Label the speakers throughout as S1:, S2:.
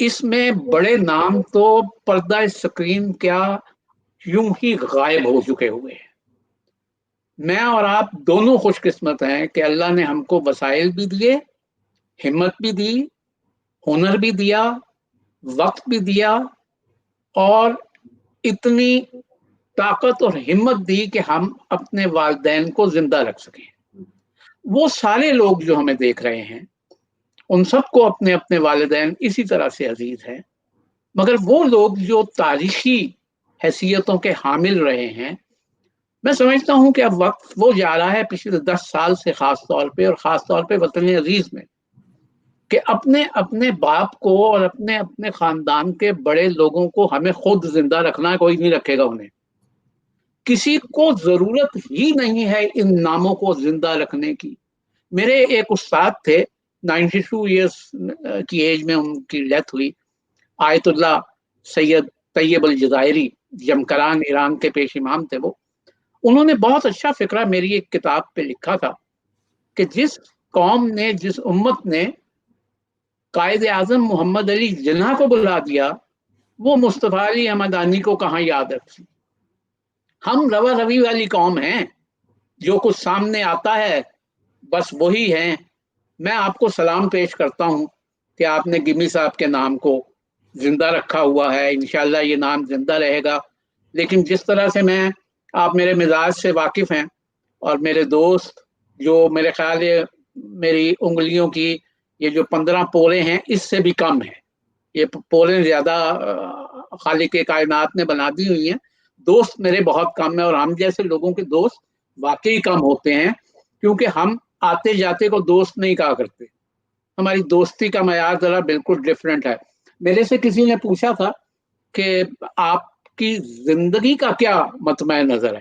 S1: اس میں بڑے نام تو پردہ اسکرین کیا یوں ہی غائب ہو چکے ہوئے ہیں. میں اور آپ دونوں خوش قسمت ہیں کہ اللہ نے ہم کو وسائل بھی دیے، ہمت بھی دی، ہنر بھی دیا، وقت بھی دیا، اور اتنی طاقت اور ہمت دی کہ ہم اپنے والدین کو زندہ رکھ سکیں. وہ سارے لوگ جو ہمیں دیکھ رہے ہیں ان سب کو اپنے اپنے والدین اسی طرح سے عزیز ہیں، مگر وہ لوگ جو تاریخی حیثیتوں کے حامل رہے ہیں، میں سمجھتا ہوں کہ اب وقت وہ جا رہا ہے پچھلے 10 سال سے خاص طور پہ، اور خاص طور پہ وطن عزیز میں، کہ اپنے اپنے باپ کو اور اپنے اپنے خاندان کے بڑے لوگوں کو ہمیں خود زندہ رکھنا ہے. کوئی نہیں رکھے گا انہیں. کسی کو ضرورت ہی نہیں ہے ان ناموں کو زندہ رکھنے کی. میرے ایک استاد تھے، 92 ایئرس کی ایج میں ان کی ڈیتھ ہوئی، آیت اللہ سید طیب الجزائری، جمکران ایران کے پیش امام تھے وہ. انہوں نے بہت اچھا فقرہ میری ایک کتاب پہ لکھا تھا کہ جس قوم نے، جس امت نے قائد اعظم محمد علی جناح کو بلا دیا، وہ مصطفیٰ علی حمدانی کو کہاں یاد رکھتی. ہم روا روی والی قوم ہیں، جو کچھ سامنے آتا ہے بس وہی ہیں. میں آپ کو سلام پیش کرتا ہوں کہ آپ نے گمی صاحب کے نام کو زندہ رکھا ہوا ہے. انشاءاللہ یہ نام زندہ رہے گا. لیکن جس طرح سے آپ میرے مزاج سے واقف ہیں، اور میرے دوست جو میرے خیال ہے میری انگلیوں کی یہ جو 15 پورے ہیں اس سے بھی کم ہے، یہ پورے زیادہ خالق کائنات نے بنا دی ہوئی ہیں. دوست میرے بہت کم ہیں، اور ہم جیسے لوگوں کے دوست واقعی کم ہوتے ہیں، کیونکہ ہم آتے جاتے کو دوست نہیں کہا کرتے. ہماری دوستی کا معیار ذرا بالکل ڈفرینٹ ہے. میرے سے کسی نے پوچھا تھا کہ آپ کی زندگی کا کیا مطمع نظر ہے.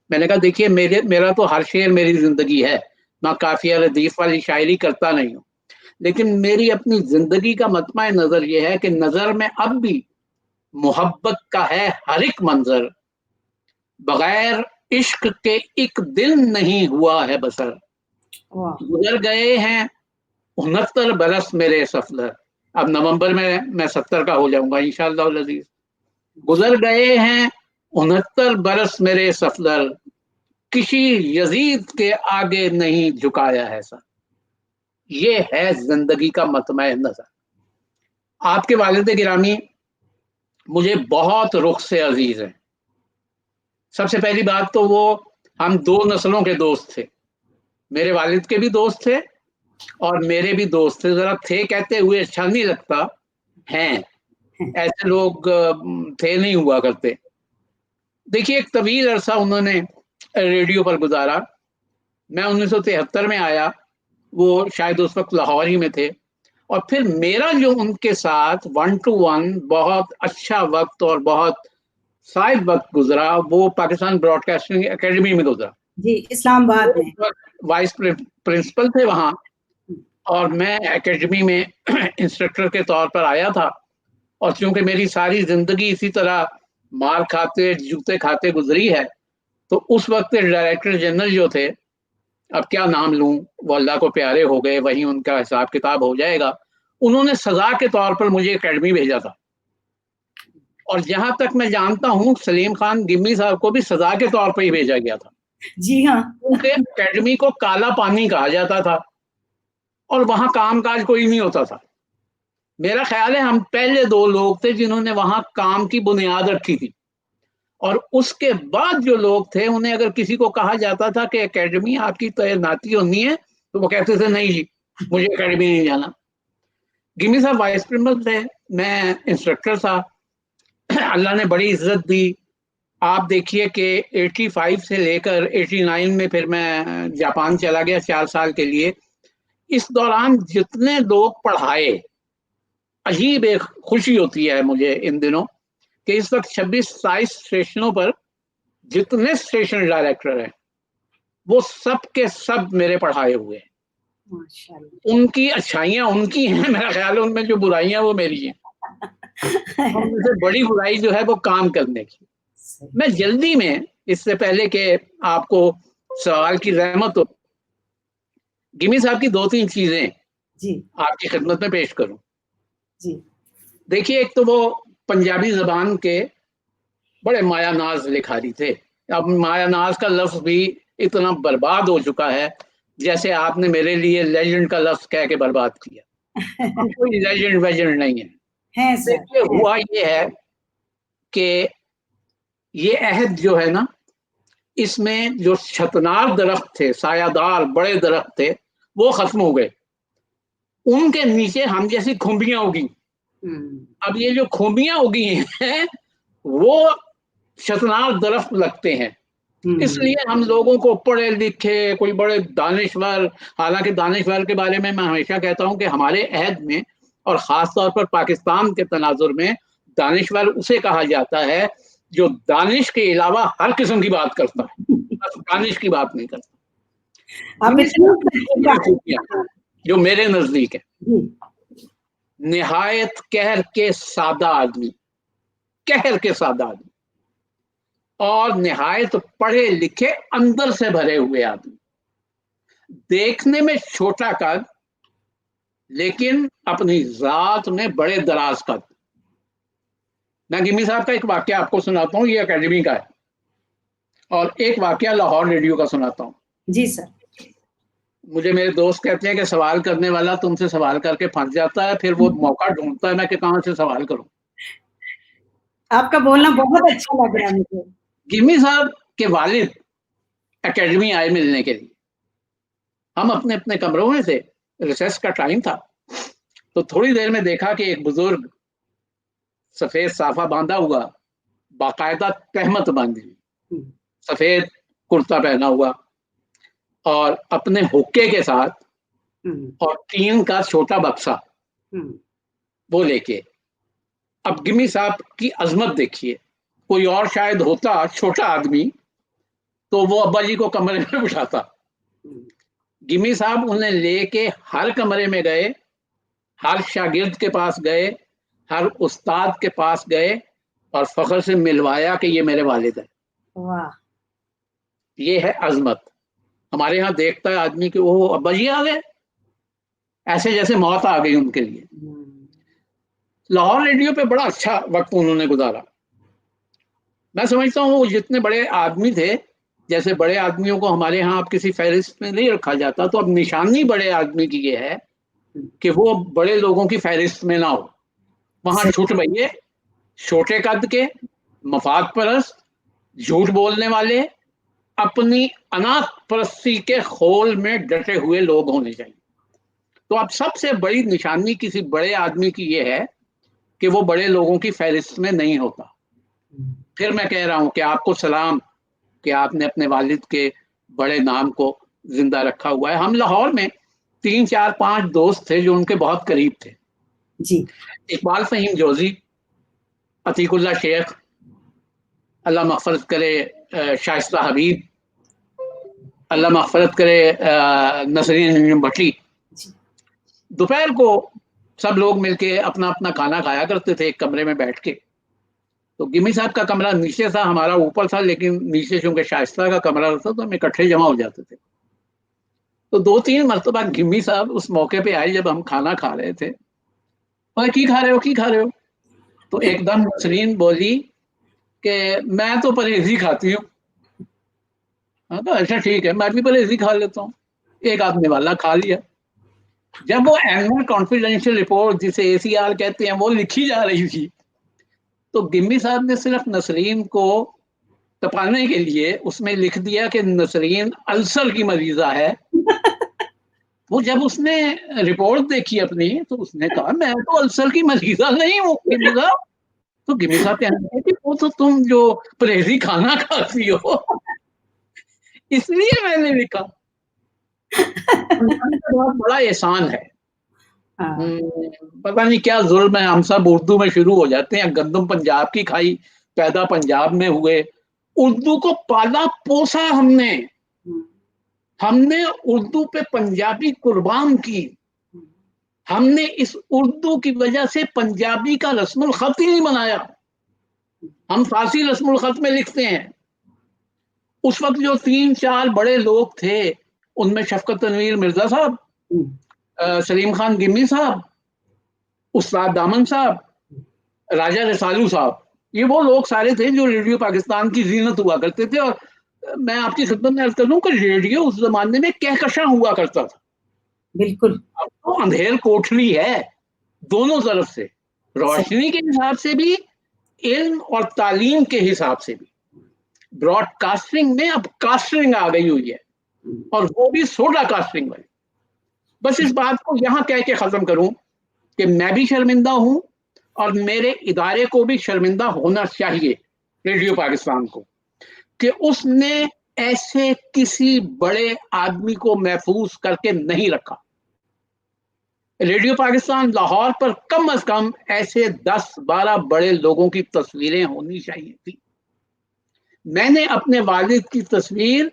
S1: میں نے کہا دیکھیے میرا تو ہر شعر میری زندگی ہے، میں قافیہ ردیف والی شاعری کرتا نہیں ہوں، لیکن میری اپنی زندگی کا مطمع نظر یہ ہے کہ نظر میں اب بھی محبت کا ہے ہر ایک منظر، بغیر عشق کے ایک دن نہیں ہوا ہے بسر. گزر گئے ہیں 69 برس میرے سفلر. اب نومبر میں 70 کا ہو جاؤں گا انشاءاللہ العزیز. گزر گئے ہیں 69 برس میرے سفلر، کسی یزید کے آگے نہیں جھکایا ہے سر. یہ ہے زندگی کا مطمع نظر. آپ کے والد گرامی مجھے بہت رخ سے عزیز ہیں. سب سے پہلی بات تو وہ ہم 2 نسلوں کے دوست تھے. میرے والد کے بھی دوست تھے اور میرے بھی دوست تھے. ذرا تھے کہتے ہوئے اچھا نہیں لگتا، ہیں ایسے لوگ تھے نہیں ہوا کرتے. دیکھیے ایک طویل عرصہ انہوں نے ریڈیو پر گزارا. میں 1973 میں آیا، وہ شاید اس وقت لاہور ہی میں تھے. اور پھر میرا جو ان کے ساتھ 1 to 1 بہت اچھا وقت اور بہت شاید وقت گزرا، وہ پاکستان براڈ کاسٹنگ اکیڈمی میں گزرا.
S2: جی، اسلام آباد میں.
S1: وائس پرنسپل تھے وہاں، اور میں اکیڈمی میں انسٹرکٹر کے طور پر آیا تھا. اور چونکہ میری ساری زندگی اسی طرح مار کھاتے جوتے کھاتے گزری ہے، تو اس وقت ڈائریکٹر جنرل جو تھے، اب کیا نام لوں، وہ اللہ کو پیارے ہو گئے، وہی ان کا حساب کتاب ہو جائے گا. انہوں نے سزا کے طور پر مجھے اکیڈمی بھیجا تھا. اور جہاں تک میں جانتا ہوں سلیم خان گمی صاحب کو بھی سزا کے طور پر ہی بھیجا گیا تھا.
S2: جی ہاں،
S1: کیونکہ اکیڈمی کو کالا پانی کہا جاتا تھا اور وہاں کام کاج کوئی نہیں ہوتا تھا. میرا خیال ہے ہم پہلے 2 لوگ تھے جنہوں نے وہاں کام کی بنیاد رکھی تھی. اور اس کے بعد جو لوگ تھے انہیں اگر کسی کو کہا جاتا تھا کہ اکیڈمی آپ کی تعیناتی ہونی ہے، تو وہ کہتے تھے نہیں جی مجھے اکیڈمی نہیں جانا. گمی صاحب وائس پرنسپل تھے، میں انسٹرکٹر تھا. اللہ نے بڑی عزت دی. آپ دیکھیے کہ 85 سے لے کر 89 میں پھر میں جاپان چلا گیا 4 سال کے لیے. اس دوران جتنے لوگ پڑھائے، عجیب ایک خوشی ہوتی ہے مجھے ان دنوں کہ اس وقت 26-27 اسٹیشنوں پر جتنے اسٹیشن ڈائریکٹر ہیں وہ سب کے سب میرے پڑھائے ہوئے ہیں.
S2: ماشاءاللہ.
S1: ان کی اچھائیاں ان کی ہیں، میرا خیال ہے ان میں جو برائیاں وہ میری ہیں. ان میں سے بڑی برائی جو ہے وہ کام کرنے کی. میں جلدی میں اس سے پہلے کہ آپ کو سوال کی رحمت ہو، گمی صاحب کی 2-3 چیزیں
S2: جی
S1: آپ کی خدمت میں پیش کروں.
S2: جی
S1: دیکھیے ایک تو وہ پنجابی زبان کے بڑے مایا ناز لکھاری تھے. اب مایا ناز کا لفظ بھی اتنا برباد ہو چکا ہے جیسے آپ نے میرے لیے لیجنڈ کا لفظ کہہ کے برباد کیا. ہم کوئی لیجنڈ ویجنڈ نہیں ہے. دیکھیے ہوا یہ ہے کہ یہ عہد جو ہے نا، اس میں جو چھتنار درخت تھے، سایہ دار بڑے درخت تھے، وہ ختم ہو گئے. ان کے نیچے ہم جیسی کھمبیاں اگی. اب یہ جو کھمبیاں اگی ہیں وہ چھتنار درخت لگتے ہیں. اس لیے ہم لوگوں کو پڑھے لکھے کوئی بڑے دانشور، حالانکہ دانشور کے بارے میں ہمیشہ کہتا ہوں کہ ہمارے عہد میں اور خاص طور پر پاکستان کے تناظر میں دانشور اسے کہا جاتا ہے جو دانش کے علاوہ ہر قسم کی بات کرتا ہے، بس دانش کی بات نہیں کرتا. جو میرے نزدیک ہے، نہایت قہر کے سادہ آدمی، قہر کے سادہ آدمی، اور نہایت پڑھے لکھے اندر سے بھرے ہوئے آدمی. دیکھنے میں چھوٹا قد لیکن اپنی ذات میں بڑے دراز قد. میں گمی صاحب کا ایک واقعہ آپ کو سناتا ہوں، یہ اکیڈمی کا ہے، اور ایک واقعہ لاہور ریڈیو کا سناتا ہوں.
S2: جی سر.
S1: مجھے میرے دوست کہتے ہیں کہ سوال کرنے والا تم سے سوال کر کے پھنس جاتا ہے، پھر وہ موقع ڈھونڈتا ہے میں کہ کہاں سے سوال کروں.
S2: آپ کا بولنا بہت اچھا لگ رہا ہے مجھے.
S1: گمی صاحب کے والد اکیڈمی آئے ملنے کے لیے. ہم اپنے اپنے کمروں میں تھے، ریسیس کا ٹائم تھا، تو تھوڑی دیر میں دیکھا کہ ایک بزرگ سفید صافہ باندھا ہوا، باقاعدہ تہمت باندھی ہوئی، سفید کرتا پہنا ہوا، اور اپنے حقے کے ساتھ اور ٹین کا چھوٹا بکسا وہ لے کے. اب گمی صاحب کی عظمت دیکھیے. کوئی اور شاید ہوتا چھوٹا آدمی تو وہ ابا جی کو کمرے میں بٹھاتا. گمی صاحب انہیں لے کے ہر کمرے میں گئے، ہر شاگرد کے پاس گئے، ہر استاد کے پاس گئے، اور فخر سے ملوایا کہ یہ میرے والد ہیں.
S2: واہ.
S1: یہ ہے عظمت. ہمارے ہاں دیکھتا ہے آدمی کہ وہ ابا جی آ گئے، ایسے جیسے موت آ گئی ان کے لیے. لاہور ریڈیو پہ بڑا اچھا وقت انہوں نے گزارا. میں سمجھتا ہوں وہ جتنے بڑے آدمی تھے، جیسے بڑے آدمیوں کو ہمارے ہاں اب کسی فہرست میں نہیں رکھا جاتا، تو اب نشانی بڑے آدمی کی یہ ہے کہ وہ بڑے لوگوں کی فہرست میں نہ ہو. وہاں چھوٹ بھئیے، چھوٹے قد کے، مفاد پرست، جھوٹ بولنے والے، اپنی اناط پرستی کے خول میں ڈٹے ہوئے لوگ ہونے چاہیے. تو اب سب سے بڑی نشانی کسی بڑے آدمی کی یہ ہے کہ وہ بڑے لوگوں کی فہرست میں نہیں ہوتا. پھر میں کہہ رہا ہوں کہ آپ کو سلام کہ آپ نے اپنے والد کے بڑے نام کو زندہ رکھا ہوا ہے. ہم لاہور میں 3 4 5 دوست تھے جو ان کے بہت قریب تھے.
S2: جی.
S1: اقبال فہیم جوزی، عتیق اللہ شیخ، اللہ مغفرت کرے شائستہ حبیب، اللہ مغفرت کرے نسرین بٹلی. دوپہر کو سب لوگ مل کے اپنا اپنا کھانا کھایا کرتے تھے ایک کمرے میں بیٹھ کے. تو گمی صاحب کا کمرہ نیچے تھا، ہمارا اوپر تھا، لیکن نیچے چونکہ شائستہ کا کمرہ تھا تو ہم اکٹھے جمع ہو جاتے تھے. تو 2 3 مرتبہ گمی صاحب اس موقع پہ آئے جب ہم کھانا کھا رہے تھے. کی کھا رہے ہو، کی کھا رہے ہو؟ تو ایک دم نسرین بولی کہ میں تو پرہیزی کھاتی ہوں. اچھا ٹھیک ہے، میں بھی پرہیزی کھا لیتا ہوں. ایک آدمی والا کھا لیا. جب وہ اینوئل کانفیڈینشیل رپورٹ جسے ACR کہتے ہیں وہ لکھی جا رہی تھی تو گمی صاحب نے صرف نسرین کو تپانے کے لیے اس میں لکھ دیا کہ نسرین السر کی مریضہ ہے. وہ جب اس نے رپورٹ دیکھی اپنی تو اس نے کہا میں تو السر کی مریضہ نہیں ہوں گمی صاحب. تو گمی صاحب کہنے لگے کہ وہ تو تم جو پرہیزی کھانا کھاتی ہو اس لیے میں نے لکھا. بہت بڑا احسان ہے. پتہ نہیں کیا ظلم ہے، ہم سب اردو میں شروع ہو جاتے ہیں. گندم پنجاب کی کھائی، پیدا پنجاب میں ہوئے، اردو کو پالا پوسا ہم نے اردو پہ پنجابی قربان کی. ہم نے اس اردو کی وجہ سے پنجابی کا رسم الخط ہی نہیں بنایا. ہم فارسی رسم الخط میں لکھتے ہیں. اس وقت جو 3 4 بڑے لوگ تھے ان میں شفقت تنویر مرزا صاحب، سلیم خان گمی صاحب، استاد دامن صاحب، راجہ رسالو صاحب، یہ وہ لوگ سارے تھے جو ریڈیو پاکستان کی زینت ہوا کرتے تھے. اور میں آپ کی خدمت میں عرض کر دوں کہ ریڈیو اس زمانے میں کہکشاں ہوا کرتا تھا.
S2: بالکل
S1: اب تو اندھیر کوٹھلی ہے دونوں طرف سے،
S2: صحیح.
S1: روشنی کے حساب سے بھی، علم اور تعلیم کے حساب سے بھی. براڈ کاسٹنگ میں اب کاسٹنگ آ گئی ہوئی ہے، اور وہ بھی سوڈا کاسٹنگ والی. بس اس بات کو یہاں کہہ کے ختم کروں کہ میں بھی شرمندہ ہوں، اور میرے ادارے کو بھی شرمندہ ہونا چاہیے، ریڈیو پاکستان کو، کہ اس نے ایسے کسی بڑے آدمی کو محفوظ کر کے نہیں رکھا. ریڈیو پاکستان لاہور پر کم از کم ایسے 10-12 بڑے لوگوں کی تصویریں ہونی چاہیے تھی. میں نے اپنے والد کی تصویر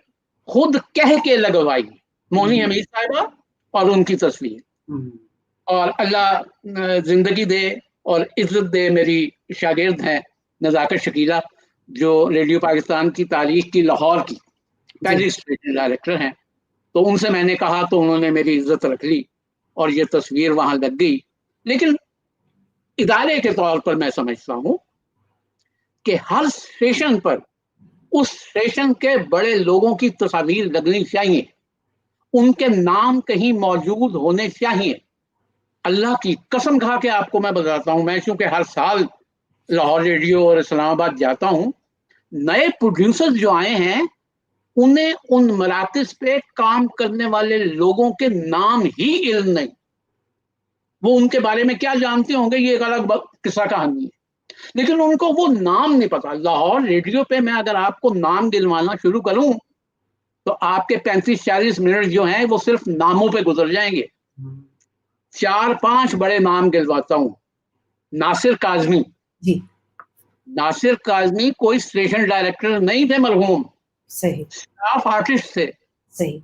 S1: خود کہہ کے لگوائی، مونی حمید صاحبہ اور ان کی تصویر. اور اللہ زندگی دے اور عزت دے، میری شاگرد ہیں نزاکت شکیلہ، جو ریڈیو پاکستان کی تاریخ کی لاہور کی پہلی اسٹیشن ڈائریکٹر ہیں. تو ان سے میں نے کہا تو انہوں نے میری عزت رکھ لی اور یہ تصویر وہاں لگ گئی. لیکن ادارے کے طور پر میں سمجھتا ہوں کہ ہر اسٹیشن پر اس اسٹیشن کے بڑے لوگوں کی تصاویر لگنی چاہیے، ان کے نام کہیں موجود ہونے چاہیے. اللہ کی قسم کھا کے آپ کو میں بتاتا ہوں، میں چونکہ ہر سال لاہور ریڈیو اور اسلام آباد جاتا ہوں، نئے پروڈیوسر جو آئے ہیں انہیں ان مراکز پہ کام کرنے والے لوگوں کے نام ہی علم نہیں. وہ ان کے بارے میں کیا جانتے ہوں گے یہ ایک الگ قصہ کہانی ہے، لیکن ان کو وہ نام نہیں پتا. لاہور ریڈیو پہ میں اگر آپ کو نام گنوانا شروع کروں تو آپ کے 35-40 منٹ جو ہیں وہ صرف ناموں پہ گزر جائیں گے. 4-5 بڑے نام گنواتا ہوں. ناصر کاظمی،
S2: جی
S1: ناصر کاظمی کوئی اسٹیشن ڈائریکٹر نہیں تھے مرحوم،
S2: صحیح
S1: اسٹاف آرٹسٹ تھے.
S2: صحیح.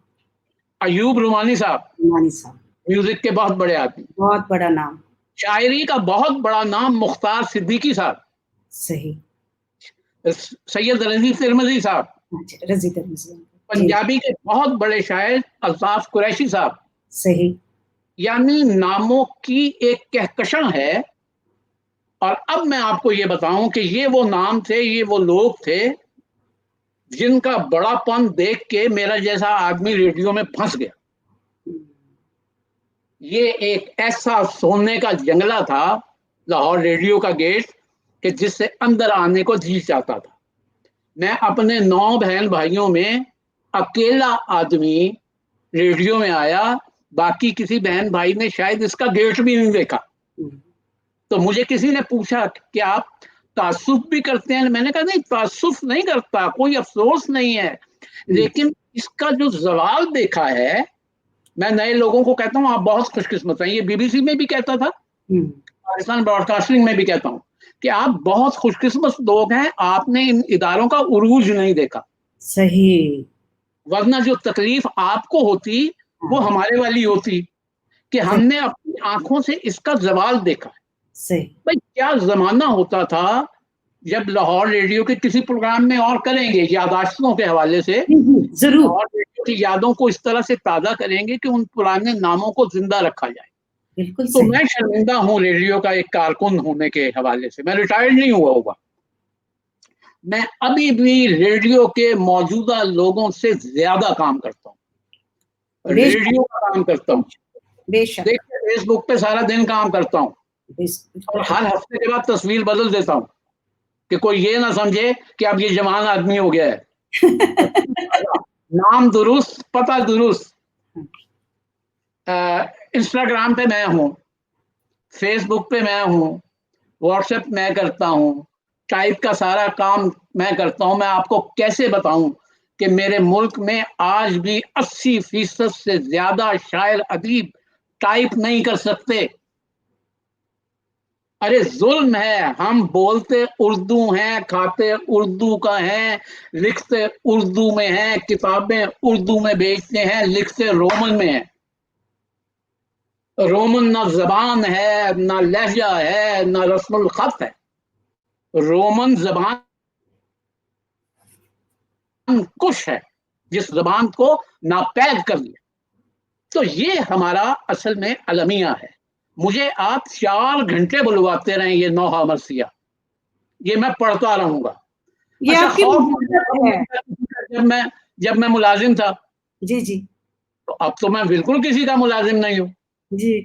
S1: ایوب رومانی صاحب،
S2: رومانی صاحب
S1: میوزک کے بہت بڑے آدمی.
S2: بہت بڑا نام.
S1: شاعری کا بہت بڑا نام مختار صدیقی صاحب.
S2: صحیح.
S1: سید رضی ترمذی صاحب.
S2: رضی ترمذی.
S1: پنجابی کے بہت بڑے شاعر الطاف قریشی صاحب.
S2: صحیح.
S1: یعنی ناموں کی ایک کہکشاں ہے. اور اب میں آپ کو یہ بتاؤں کہ یہ وہ نام تھے، یہ وہ لوگ تھے جن کا بڑا پن دیکھ کے میرا جیسا آدمی ریڈیو میں پھنس گیا. یہ ایک ایسا سونے کا جنگلہ تھا لاہور ریڈیو کا گیٹ کہ جس سے اندر آنے کو جی چاہتا تھا. میں اپنے 9 بہن بھائیوں میں اکیلا آدمی ریڈیو میں آیا، باقی کسی بہن بھائی نے شاید اس کا گیٹ بھی نہیں دیکھا. تو مجھے کسی نے پوچھا کہ آپ تعصب بھی کرتے ہیں؟ میں نے کہا نہیں، تعصب نہیں کرتا، کوئی افسوس نہیں ہے، لیکن اس کا جو زوال دیکھا ہے، میں نئے لوگوں کو کہتا ہوں آپ بہت خوش قسمت ہیں. یہ بی بی سی میں بھی کہتا تھا، پاکستان براڈ کاسٹنگ میں بھی کہتا ہوں کہ آپ بہت خوش قسمت لوگ ہیں، آپ نے ان اداروں کا عروج نہیں دیکھا.
S2: صحیح.
S1: ورنہ جو تکلیف آپ کو ہوتی وہ ہمارے والی ہوتی کہ ہم نے اپنی آنکھوں سے اس کا زوال دیکھا.
S2: صحیح.
S1: بھائی کیا زمانہ ہوتا تھا جب لاہور ریڈیو کے کسی پروگرام میں اور کریں گے یادداشتوں کے حوالے سے،
S2: ضرور
S1: لاہور ریڈیو کی یادوں کو اس طرح سے تازہ کریں گے کہ ان پرانے ناموں کو زندہ رکھا جائے.
S2: بالکل
S1: تو
S2: صحیح.
S1: میں شرمندہ ہوں ریڈیو کا ایک کارکن ہونے کے حوالے سے. میں ریٹائرڈ نہیں ہوا ہوگا، میں ابھی بھی ریڈیو کے موجودہ لوگوں سے زیادہ کام کرتا ہوں،
S2: بے شک.
S1: ریڈیو کا کام کرتا ہوں.
S2: بے شک.
S1: دیکھیے فیس بک پہ سارا دن کام کرتا ہوں، اور ہر ہفتے کے بعد تصویر بدل دیتا ہوں کہ کوئی یہ نہ سمجھے کہ اب یہ جوان آدمی ہو گیا ہے. نام درست، پتہ درست. انسٹاگرام پہ میں ہوں، فیس بک پہ میں ہوں، واٹس ایپ میں کرتا ہوں، ٹائپ کا سارا کام میں کرتا ہوں. میں آپ کو کیسے بتاؤں کہ میرے ملک میں آج بھی 80% سے زیادہ شاعر ادیب ٹائپ نہیں کر سکتے. ارے ظلم ہے. ہم بولتے اردو ہیں، کھاتے اردو کا ہیں، لکھتے اردو میں ہیں، کتابیں اردو میں بیچتے ہیں، لکھتے رومن میں ہیں. رومن نہ زبان ہے، نہ لہجہ ہے، نہ رسم الخط ہے. رومن زبان کش ہے جس زبان کو ناپید کر لیا. تو یہ ہمارا اصل میں المیہ ہے. مجھے آپ 4 گھنٹے بلواتے رہیں یہ نوحہ مرثیہ، یہ میں پڑھتا رہوں گا.
S2: یہ
S1: اچھا
S2: آپ کی
S1: خوف
S2: محبت ہے.
S1: جب میں ملازم تھا،
S2: جی جی
S1: تو اب تو میں بالکل کسی کا ملازم نہیں ہوں.
S2: جی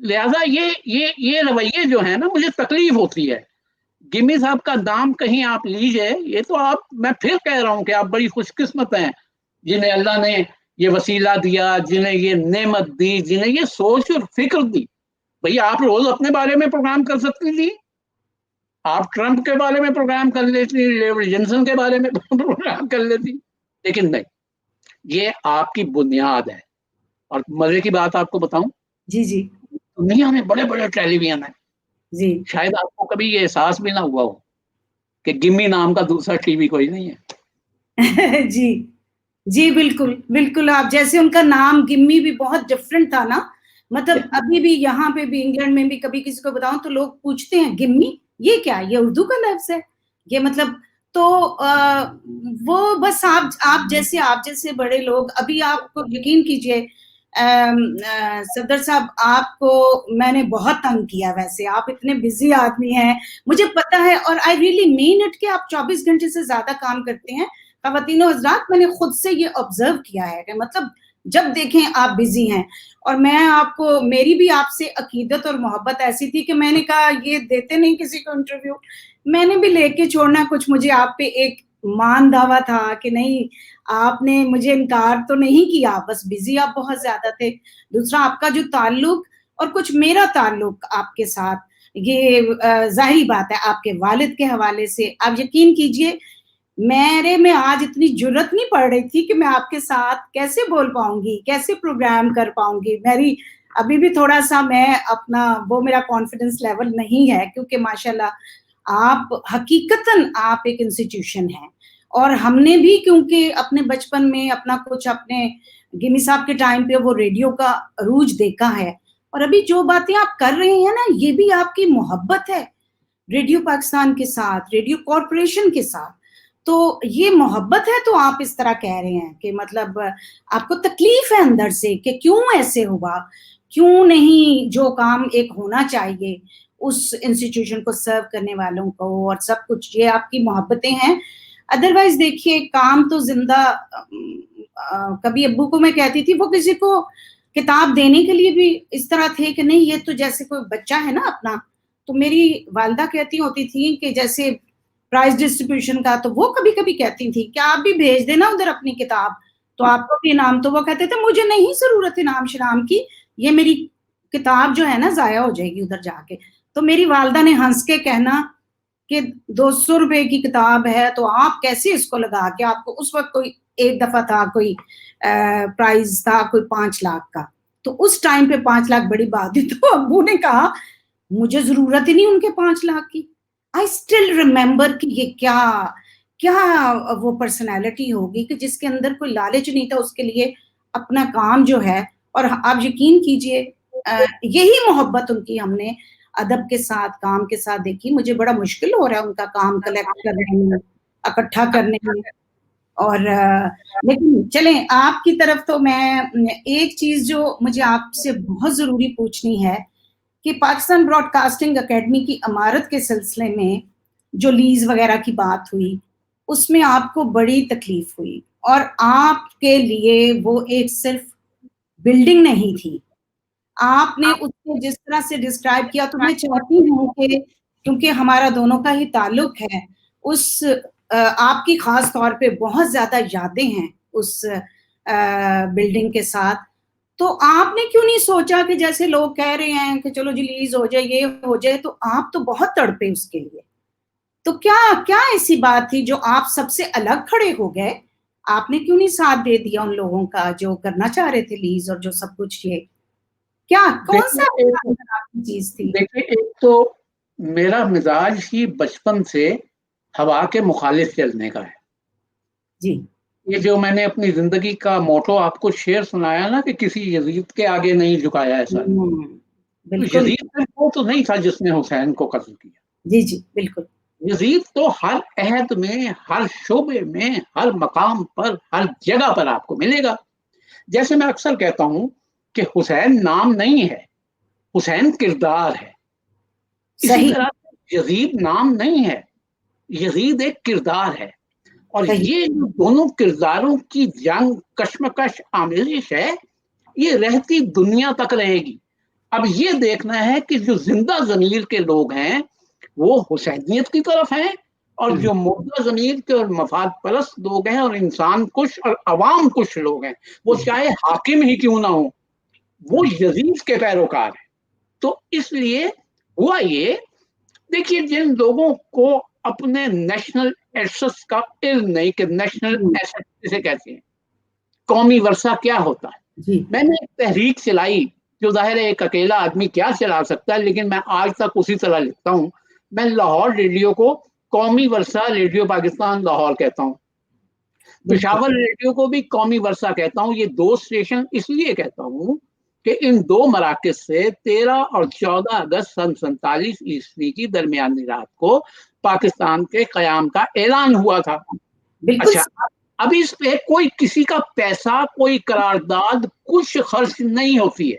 S1: لہذا یہ رویے جو ہیں نا مجھے تکلیف ہوتی ہے. گمی صاحب کا نام کہیں آپ لیجئے، یہ تو آپ، میں پھر کہہ رہا ہوں کہ آپ بڑی خوش قسمت ہیں جنہیں اللہ نے یہ وسیلہ دیا، جنہیں یہ نعمت دی، جنہیں یہ سوچ اور فکر دی. بھئی آپ روز اپنے بارے میں پروگرام کر سکتی تھی، آپ ٹرمپ کے بارے میں پروگرام کر لیتی، لیوڈ جنسن کے بارے میں پروگرام کر لیتی، لیکن نہیں، یہ آپ کی بنیاد ہے. اور مزے کی بات آپ کو بتاؤں،
S2: جی جی
S1: دنیا میں بڑے بڑے ٹیلی ویژن ہیں،
S2: جی
S1: شاید آپ کو کبھی یہ احساس بھی نہ ہوا ہو کہ گمی نام کا دوسرا ٹی وی کوئی نہیں ہے.
S2: جی جی بالکل بالکل. آپ جیسے ان کا نام گمی بھی بہت ڈفرینٹ تھا نا، مطلب ابھی بھی یہاں پہ بھی انگلینڈ میں بھی کبھی کسی کو بتاؤں تو لوگ پوچھتے ہیں گمی یہ کیا، یہ اردو کا لفظ ہے یہ، مطلب تو وہ بس آپ جیسے بڑے لوگ، ابھی آپ کو یقین کیجئے صفدر صاحب، آپ کو میں نے بہت تنگ کیا. ویسے آپ اتنے بزی آدمی ہیں، مجھے پتا ہے، اور آئی ریئلی مین اٹ کہ آپ 24 گھنٹے سے زیادہ کام کرتے ہیں. خواتین و حضرات، میں نے خود سے یہ آبزرو کیا ہے کہ مطلب جب دیکھیں آپ بزی ہیں. اور میں آپ کو، میری بھی آپ سے عقیدت اور محبت ایسی تھی کہ میں نے کہا یہ دیتے نہیں کسی کو انٹرویو، میں نے بھی لے کے چھوڑنا کچھ. مجھے آپ پہ ایک مان دعویٰ تھا کہ نہیں، آپ نے مجھے انکار تو نہیں کیا، بس بزی آپ بہت زیادہ تھے. دوسرا آپ کا جو تعلق اور کچھ میرا تعلق آپ کے ساتھ، یہ ظاہری بات ہے آپ کے والد کے حوالے سے. آپ یقین کیجئے میرے میں آج اتنی جرت نہیں پڑ رہی تھی کہ میں آپ کے ساتھ کیسے بول پاؤں گی، کیسے پروگرام کر پاؤں گی. میری ابھی بھی تھوڑا سا، میں اپنا وہ میرا کانفیڈنس لیول نہیں ہے، کیونکہ ماشاءاللہ آپ حقیقتاً آپ ایک انسٹیٹیوشن ہیں. اور ہم نے بھی کیونکہ اپنے بچپن میں اپنا کچھ، اپنے گمی صاحب کے ٹائم پہ وہ ریڈیو کا عروج دیکھا ہے. اور ابھی جو باتیں آپ کر رہے ہیں نا، یہ بھی آپ کی محبت ہے ریڈیو پاکستان کے ساتھ، ریڈیو کارپوریشن کے ساتھ. تو یہ محبت ہے، تو آپ اس طرح کہہ رہے ہیں کہ مطلب آپ کو تکلیف ہے اندر سے کہ کیوں ایسے ہوا، کیوں نہیں جو کام ایک ہونا چاہیے اس انسٹیٹیوشن کو سرو کرنے والوں کو، اور سب کچھ یہ آپ کی محبتیں ہیں. ادروائز دیکھیے کام تو زندہ، کبھی ابو کو میں کہتی تھی، وہ کسی کو کتاب دینے کے لیے بھی اس طرح تھے کہ نہیں، یہ تو جیسے کوئی بچہ ہے نا اپنا. تو میری والدہ کہتی ہوتی تھی کہ جیسے پرائز ڈسٹریبیوشن کا، تو وہ کبھی کبھی کہتی تھی کہ آپ بھی بھیج دینا ادھر اپنی کتاب تو آپ کو بھی انعام. تو وہ کہتے تھے مجھے نہیں ضرورت انعام شرام کی، یہ میری کتاب جو ہے نا ضائع ہو جائے گی ادھر جا کے. تو میری والدہ نے ہنس کے کہنا کہ 200 روپے کی کتاب ہے تو آپ کیسے اس کو لگا کے، آپ کو اس وقت کوئی ایک دفعہ تھا کوئی پرائز تھا کوئی 5 لاکھ کا، تو اس ٹائم پہ 5 لاکھ بڑی بات تھی. تو ابو نے کہا مجھے ضرورت ہی نہیں ان کے 5 لاکھ کی. آئی اسٹل ریمبر کہ یہ کیا وہ پرسنالٹی ہوگی کہ جس کے اندر کوئی لالچ نہیں تھا اس کے لیے اپنا کام جو ہے. اور آپ یقین کیجئے یہی محبت ان کی ہم نے ادب کے ساتھ، کام کے ساتھ دیکھی. مجھے بڑا مشکل ہو رہا ہے ان کا کام کلیکٹ کرنے میں، اکٹھا کرنے میں. اور لیکن چلیں، آپ کی طرف تو میں ایک چیز جو مجھے آپ سے بہت ضروری پوچھنی ہے کہ پاکستان براڈ کاسٹنگ اکیڈمی کی عمارت کے سلسلے میں جو لیز وغیرہ کی بات ہوئی، اس میں آپ کو بڑی تکلیف ہوئی، اور آپ کے لیے وہ ایک صرف بلڈنگ نہیں تھی. آپ نے اس کو جس طرح سے ڈسکرائب کیا، تو میں چاہتی ہوں کہ کیونکہ ہمارا دونوں کا ہی تعلق ہے، اس آپ کی خاص طور پہ بہت زیادہ یادیں ہیں اس بلڈنگ کے ساتھ. تو آپ نے کیوں نہیں سوچا کہ جیسے لوگ کہہ رہے ہیں کہ چلو جی لیز ہو جائے، یہ ہو جائے، تو آپ تو بہت تڑپے اس کے لیے. تو کیا ایسی بات تھی جو آپ سب سے الگ کھڑے ہو گئے؟ آپ نے کیوں نہیں ساتھ دے دیا ان لوگوں کا جو کرنا چاہ رہے تھے لیز اور جو سب کچھ؟ یہ کیا کون سا آپ کی چیز تھی؟
S1: دیکھیے، ایک تو میرا مزاج ہی بچپن سے ہوا کے مخالف چلنے کا ہے.
S2: جی،
S1: یہ جو میں نے اپنی زندگی کا موٹو آپ کو شعر سنایا نا کہ کسی یزید کے آگے نہیں جھکایا ایسا، تو
S2: بالکل.
S1: یزید وہ تو نہیں تھا جس نے حسین کو قتل کیا.
S2: جی جی بالکل.
S1: یزید تو ہر عہد میں، ہر شعبے میں، ہر مقام پر، ہر جگہ پر آپ کو ملے گا. جیسے میں اکثر کہتا ہوں کہ حسین نام نہیں ہے، حسین کردار ہے. اسی طرح یزید نام نہیں ہے, یزید ایک کردار ہے. اور یہ جو دونوں کرداروں کی جنگ کشمکش آمیزش ہے, یہ رہتی دنیا تک رہے گی. اب یہ دیکھنا ہے کہ جو زندہ ضمیر کے لوگ ہیں وہ حسینیت کی طرف ہیں, اور جو مردہ ضمیر کے اور مفاد پرست لوگ ہیں اور انسان کش اور عوام کش لوگ ہیں, وہ چاہے حاکم ہی کیوں نہ ہو, وہ یزید کے پیروکار ہیں. تو اس لیے ہوا یہ, دیکھیے جن لوگوں کو اپنے نیشنل ایسٹس کا علم نہیں کہ نیشنل ایسٹ کسے کہتے ہیں, قومی ورثہ کیا ہوتا ہے. میں نے ایک تحریک چلائی جو ظاہر ہے ایک اکیلا آدمی کیا چلا سکتا ہے, لیکن میں آج تک اسی طرح لکھتا ہوں. میں لاہور ریڈیو کو قومی ورثہ ریڈیو پاکستان لاہور کہتا ہوں, پشاور ریڈیو کو بھی قومی ورثہ کہتا ہوں. یہ دو اسٹیشن اس لیے کہتا ہوں کہ ان دو مراکز سے 13 اور 14 اگست سن 47 عیسوی کی درمیانی رات کو پاکستان کے قیام کا اعلان ہوا تھا. اچھا, اب اس پہ کوئی کسی کا پیسہ, کوئی قرارداد, کچھ خرچ نہیں ہوتی ہے.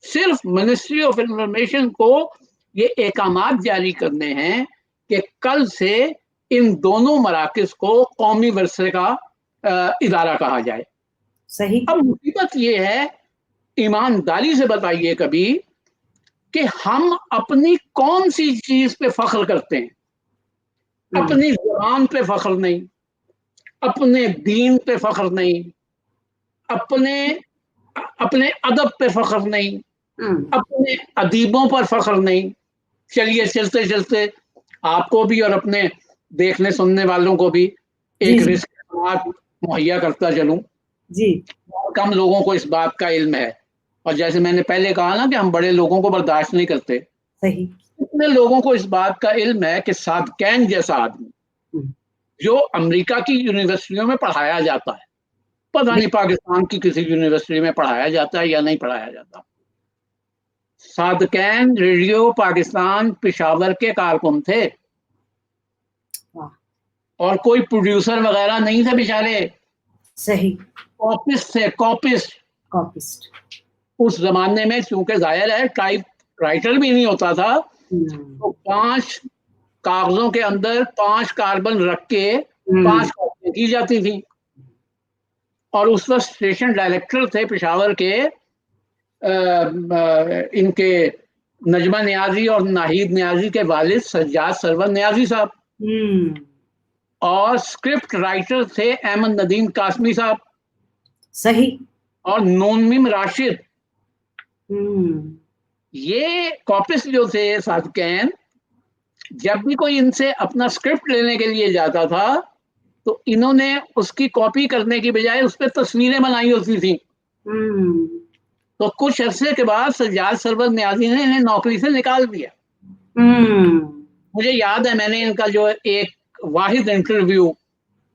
S1: صرف منسٹری آف انفارمیشن کو یہ احکامات جاری کرنے ہیں کہ کل سے ان دونوں مراکز کو قومی ورثے کا ادارہ کہا جائے.
S2: صحیح.
S1: اب مصیبت یہ ہے, ایمانداری سے بتائیے کبھی کہ ہم اپنی کون سی چیز پہ فخر کرتے ہیں؟ اپنی زبان پہ فخر نہیں, اپنے دین پہ فخر نہیں, اپنے ادب پہ فخر نہیں, اپنے ادیبوں پر فخر نہیں. چلیے چلتے چلتے آپ کو بھی اور اپنے دیکھنے سننے والوں کو بھی ایک رزق مہیا کرتا چلوں. کم لوگوں کو اس بات کا علم ہے, اور جیسے میں نے پہلے کہا نا کہ ہم بڑے لوگوں کو برداشت نہیں کرتے, اتنے لوگوں کو اس بات کا علم ہے کہ صادقین جیسا آدمی جو امریکہ کی یونیورسٹیوں میں پڑھایا جاتا ہے, پتہ نہیں پاکستان کی کسی یونیورسٹی میں پڑھایا جاتا ہے یا نہیں پڑھایا جاتا. صادقین ریڈیو پاکستان پشاور کے کارکن تھے, اور کوئی پروڈیوسر وغیرہ نہیں تھے بیچارے.
S2: صحیح.
S1: کاپسٹ تھے, کاپسٹ. اس زمانے میں چونکہ ظاہر ہے ٹائپ رائٹر بھی نہیں ہوتا تھا, تو 5 کاغذوں کے اندر 5 کاربن رکھ کے 5 کاپیاں کی جاتی تھی. اور اس وقت اسٹیشن ڈائریکٹر تھے پشاور کے ان کے نجمہ نیازی اور ناہید نیازی کے والد سجاد سرور نیازی صاحب, اور اسکرپٹ رائٹر تھے احمد ندیم قاسمی صاحب.
S2: صحیح.
S1: اور نونمیم راشد. یہ کاپس جو تھے صادقین, جب بھی کوئی ان سے اپنا اسکرپٹ لینے کے لیے جاتا تھا تو انہوں نے اس کی کاپی کرنے کی بجائے اس پہ تصویریں بنائی ہوتی تھیں. تو کچھ عرصے کے بعد سجاد سرور نیازی نے انہیں نوکری سے نکال دیا. مجھے یاد ہے میں نے ان کا جو ایک واحد انٹرویو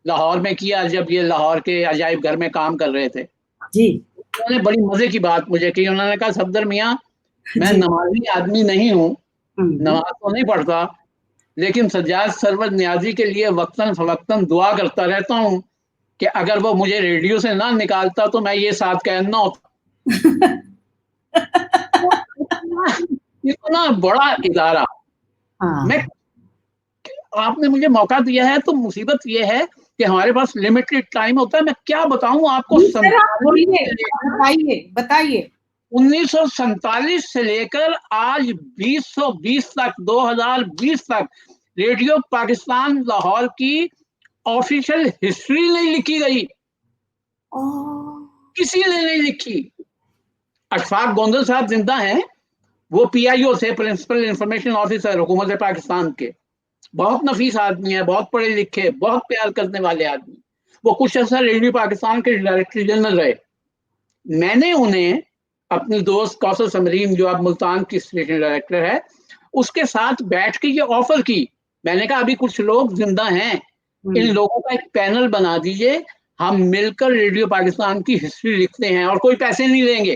S1: لاہور میں کیا جب یہ لاہور کے عجائب گھر میں کام کر رہے تھے. انہوں نے بڑی مزے کی بات مجھے کی. انہوں نے کہا صفدر میاں, میں نمازی آدمی نہیں ہوں, نماز تو نہیں پڑھتا, لیکن سجاد سرور نیازی کے لیے وقتاً فوقتاً دعا کرتا رہتا ہوں کہ اگر وہ مجھے ریڈیو سے نہ نکالتا تو میں یہ صادقین نہ ہوتا. اتنا بڑا ادارہ. میں آپ نے مجھے موقع دیا ہے تو مصیبت یہ ہے کہ ہمارے پاس لمیٹڈ ٹائم ہوتا ہے. میں کیا بتاؤں آپ کو,
S2: بتائیے.
S1: 1947 سے لے کر آج 2020 تک 2020 تک ریڈیو پاکستان لاہور کی آفیشل ہسٹری نہیں لکھی گئی, کسی نے نہیں لکھی. اشفاق گوندل صاحب زندہ ہیں, وہ PIO سے پرنسپل انفارمیشن آفیسر حکومت پاکستان کے, بہت نفیس آدمی ہے, بہت پڑھے لکھے, بہت پیار کرنے والے آدمی. وہ کچھ عرصہ ریڈیو پاکستان کے ڈائریکٹر جنرل رہے. میں نے انہیں اپنی دوست کوثر سمرین جو اب ملتان کی اسٹیشن ڈائریکٹر ہے اس کے ساتھ بیٹھ کے یہ آفر کی. میں نے کہا ابھی کچھ لوگ زندہ ہیں, ان لوگوں کا ایک پینل بنا دیجئے, ہم مل کر ریڈیو پاکستان کی ہسٹری لکھتے ہیں اور کوئی پیسے نہیں لیں گے.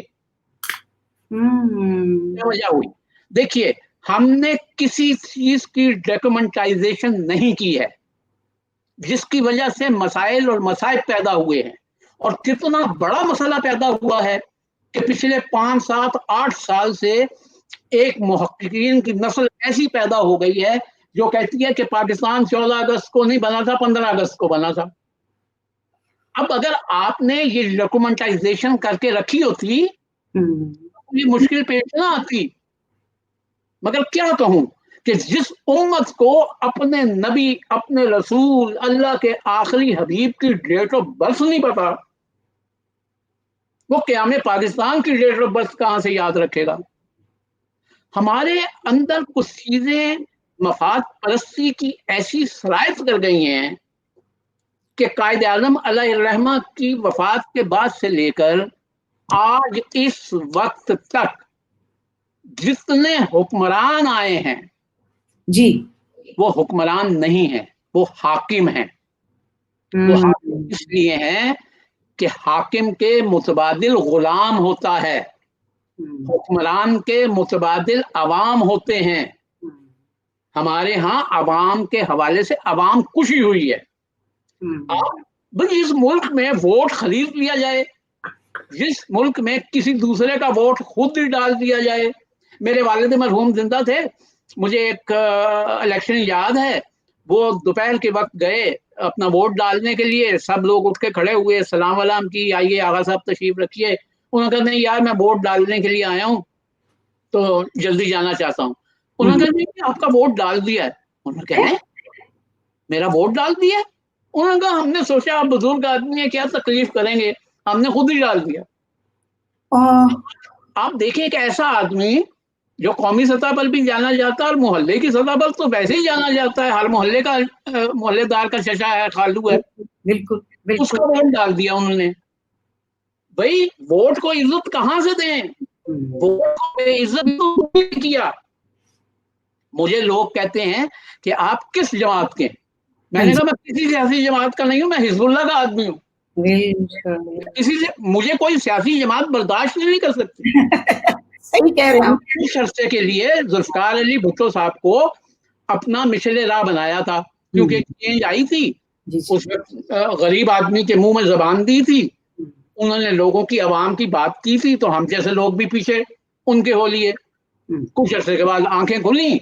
S1: کیا وجہ ہوئی؟ دیکھیے, ہم نے کسی چیز کی ڈاکومنٹائزیشن نہیں کی ہے, جس کی وجہ سے مسائل اور مصائب پیدا ہوئے ہیں. اور کتنا بڑا مسئلہ پیدا ہوا ہے کہ پچھلے 5 7 8 سال سے ایک محققین کی نسل ایسی پیدا ہو گئی ہے جو کہتی ہے کہ پاکستان 14 اگست کو نہیں بنا تھا، 15 اگست کو بنا تھا. اب اگر آپ نے یہ ڈاکومنٹائزیشن کر کے رکھی ہوتی یہ مشکل پیش نہ آتی. مگر کیا کہوں کہ جس امت کو اپنے نبی، اپنے رسول، اللہ کے آخری حبیب کی ڈیٹ آف برتھ نہیں پتا، وہ قیام پاکستان کی ڈیٹ آف برتھ کہاں سے یاد رکھے گا؟ ہمارے اندر کچھ چیزیں مفاد پرستی کی ایسی سرایت کر گئی ہیں کہ قائد اعظم علیہ الرحمہ کی وفات کے بعد سے لے کر آج اس وقت تک جتنے حکمران آئے ہیں
S2: جی
S1: وہ حکمران نہیں ہیں، وہ حاکم ہیں. وہ حاکم اس لیے ہیں کہ حاکم کے متبادل غلام ہوتا ہے، حکمران کے متبادل عوام ہوتے ہیں. ہمارے ہاں عوام کے حوالے سے عوام خوشی ہوئی ہے. اب بھئی اس ملک میں ووٹ خرید لیا جائے، جس ملک میں کسی دوسرے کا ووٹ خود ہی ڈال دیا جائے. میرے والد مرحوم زندہ تھے، مجھے ایک الیکشن یاد ہے، وہ دوپہر کے وقت گئے اپنا ووٹ ڈالنے کے لیے، سب لوگ اٹھ کے کھڑے ہوئے، سلام ولام کی، آئیے آغا صاحب تشریف رکھیے. انہوں نے کہا نہیں یار میں ووٹ ڈالنے کے لیے آیا ہوں تو جلدی جانا چاہتا ہوں. انہوں نے کہا نہیں آپ کا ووٹ ڈال دیا ہے. انہوں نے کہا میرا ووٹ ڈال دیا؟ انہوں نے کہا ہم نے سوچا آپ بزرگ آدمی ہیں کیا تکلیف کریں گے، ہم نے خود ہی ڈال دیا. آپ دیکھیں ایک ایسا آدمی جو قومی سطح پر بھی جانا جاتا ہے اور محلے کی سطح پر تو ویسے ہی جانا جاتا ہے، ہر محلے کا محلے دار کا چچا ہے، خالو ہے،
S2: بالکل
S1: اس کا ووٹ ڈال دیا انہوں نے. بھائی ووٹ کو عزت کہاں سے دیں؟ ووٹ کو بے عزت تو کیا. مجھے لوگ کہتے ہیں کہ آپ کس جماعت کے؟ میں نے کہا میں کسی سیاسی جماعت کا نہیں ہوں، میں حزب اللہ کا آدمی ہوں. کسی سے مجھے کوئی سیاسی جماعت برداشت نہیں کر سکتی.
S2: صحیح کہہ رہے ہیں.
S1: کچھ عرصے کے لیے ذوالفقار علی بھٹو صاحب کو اپنا مشل راہ بنایا تھا کیونکہ چینج آئی تھی، اس وقت غریب آدمی کے منہ میں زبان دی تھی، انہوں نے لوگوں کی عوام کی بات کی تھی تو ہم جیسے لوگ بھی پیچھے ان کے ہو لیے. کچھ عرصے کے بعد آنکھیں کھلیں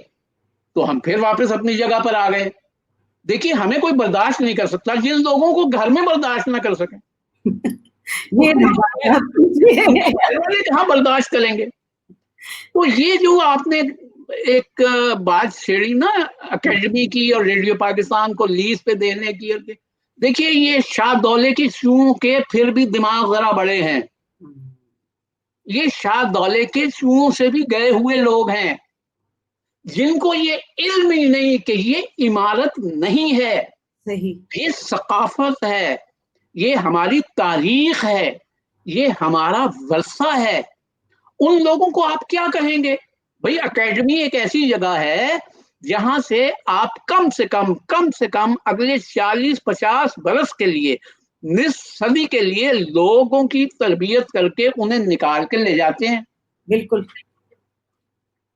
S1: تو ہم پھر واپس اپنی جگہ پر آ گئے. دیکھیے ہمیں کوئی برداشت نہیں کر سکتا جن لوگوں کو گھر میں برداشت نہ کر سکیں کہاں برداشت کریں گے. تو یہ جو آپ نے ایک بات چھیڑی نا اکیڈمی کی اور ریڈیو پاکستان کو لیز پہ دینے کی، دیکھیے یہ شاہ دولے کی شوؤں کے پھر بھی دماغ ذرا بڑے ہیں. یہ شاہ دولے کے شوؤں سے بھی گئے ہوئے لوگ ہیں جن کو یہ علم ہی نہیں کہ یہ عمارت نہیں ہے، یہ ثقافت ہے، یہ ہماری تاریخ ہے، یہ ہمارا ورثہ ہے. ان لوگوں کو آپ کیا کہیں گے؟ بھئی اکیڈمی ایک ایسی جگہ ہے جہاں سے آپ کم سے کم اگلے 40-50 برس کے لیے، نصف صدی کے لیے لوگوں کی تربیت کر کے انہیں نکال کے لے جاتے ہیں. بالکل.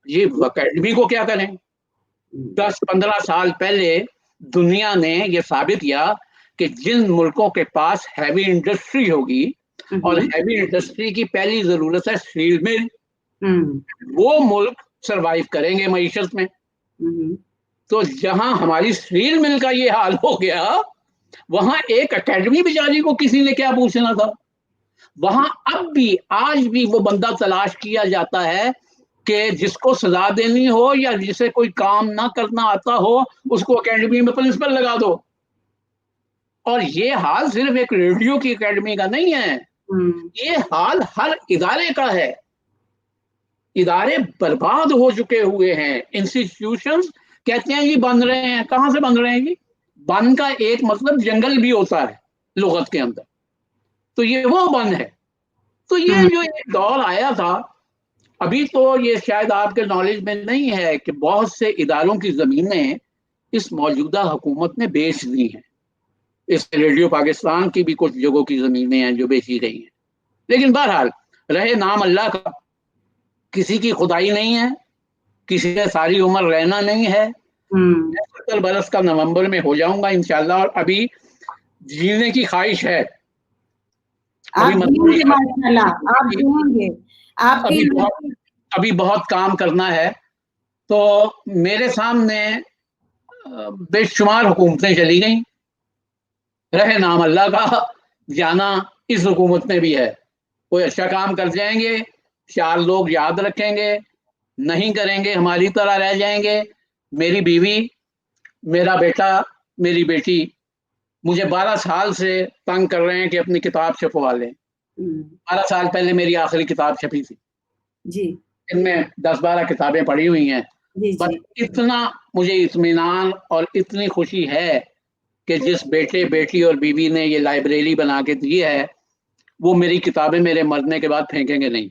S1: یہ اکیڈمی کو کیا کریں؟ 10-15 سال پہلے دنیا نے یہ ثابت کیا کہ جن ملکوں کے پاس ہیوی انڈسٹری ہوگی، اور ہیوی انڈسٹری کی پہلی ضرورت ہے اسٹیل مل، وہ ملک سروائیو کریں گے معیشت میں. تو جہاں ہماری اسٹیل مل کا یہ حال ہو گیا وہاں ایک اکیڈمی بیچاری کو کسی نے کیا پوچھنا تھا. وہاں اب بھی آج بھی وہ بندہ تلاش کیا جاتا ہے کہ جس کو سزا دینی ہو یا جسے کوئی کام نہ کرنا آتا ہو اس کو اکیڈمی میں پرنسپل لگا دو. اور یہ حال صرف ایک ریڈیو کی اکیڈمی کا نہیں ہے، یہ حال ہر ادارے کا ہے. ادارے برباد ہو چکے ہوئے ہیں. انسٹیٹیوشنز کہتے ہیں یہ بن رہے ہیں، کہاں سے بن رہے ہیں؟ بن کا ایک مطلب جنگل بھی ہوتا ہے لغت کے اندر، تو یہ وہ بن ہے. تو یہ جو ایک دور آیا تھا، ابھی تو یہ شاید آپ کے نالج میں نہیں ہے کہ بہت سے اداروں کی زمینیں اس موجودہ حکومت نے بیچ دی ہیں. اس ریڈیو پاکستان کی بھی کچھ جگہوں کی زمینیں ہیں جو بیچی گئی ہیں. لیکن بہرحال رہے نام اللہ کا، کسی کی خدائی نہیں ہے، کسی نے ساری عمر رہنا نہیں ہے. 70 برس کا نومبر میں ہو جاؤں گا انشاءاللہ، اور ابھی جینے کی خواہش ہے.
S2: آپ بھی ہوں گے ماشاءاللہ، آپ بھی ہوں گے، آپ کے
S1: ابھی بہت کام کرنا ہے. تو میرے سامنے بے شمار حکومتیں چلی گئیں، رہے نام اللہ کا، جانا اس حکومت میں بھی ہے. کوئی اچھا کام کر جائیں گے، 4 لوگ یاد رکھیں گے، نہیں کریں گے ہماری طرح رہ جائیں گے. میری بیوی، میرا بیٹا، میری بیٹی مجھے 12 سال سے تنگ کر رہے ہیں کہ اپنی کتاب چھپوا لیں. 12 سال پہلے میری آخری کتاب چھپی تھی
S2: جی،
S1: ان میں 10-12 کتابیں پڑھی ہوئی ہیں. بس اتنا مجھے اطمینان اور اتنی خوشی ہے کہ جس بیٹے بیٹی اور بیوی نے یہ لائبریری بنا کے دی ہے، وہ میری کتابیں میرے مرنے کے بعد پھینکیں گے نہیں،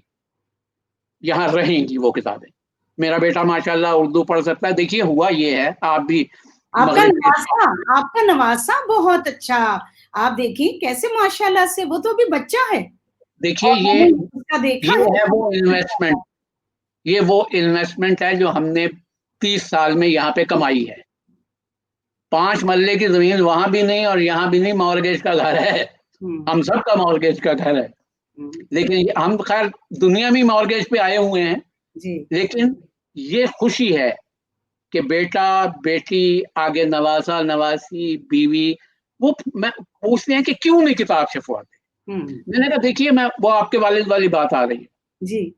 S1: یہاں رہیں گی وہ کتابیں. میرا بیٹا ماشاءاللہ اردو پڑھ سکتا ہے. دیکھیے ہوا یہ ہے، آپ بھی
S2: آپ کا نواسا بہت اچھا. آپ دیکھیں کیسے ماشاءاللہ سے، وہ تو بھی بچہ ہے.
S1: دیکھیے یہ وہ انویسٹمنٹ ہے جو ہم نے 30 سال میں یہاں پہ کمائی ہے. 5 مرلے کی زمین وہاں بھی نہیں اور یہاں بھی نہیں، مارگیج کا گھر ہے. ہم سب کا مارگیج کا گھر ہے، لیکن ہم خیر دنیا میں مارگیج پہ آئے ہوئے ہیں. لیکن یہ خوشی ہے کہ بیٹا بیٹی آگے نواسا نواسی بیوی وہ پوچھتے ہیں کہ کیوں نہیں کتاب چھپواتے. میں نے کہا دیکھیے، وہ آپ کے والد والی بات آ رہی ہے
S2: جی.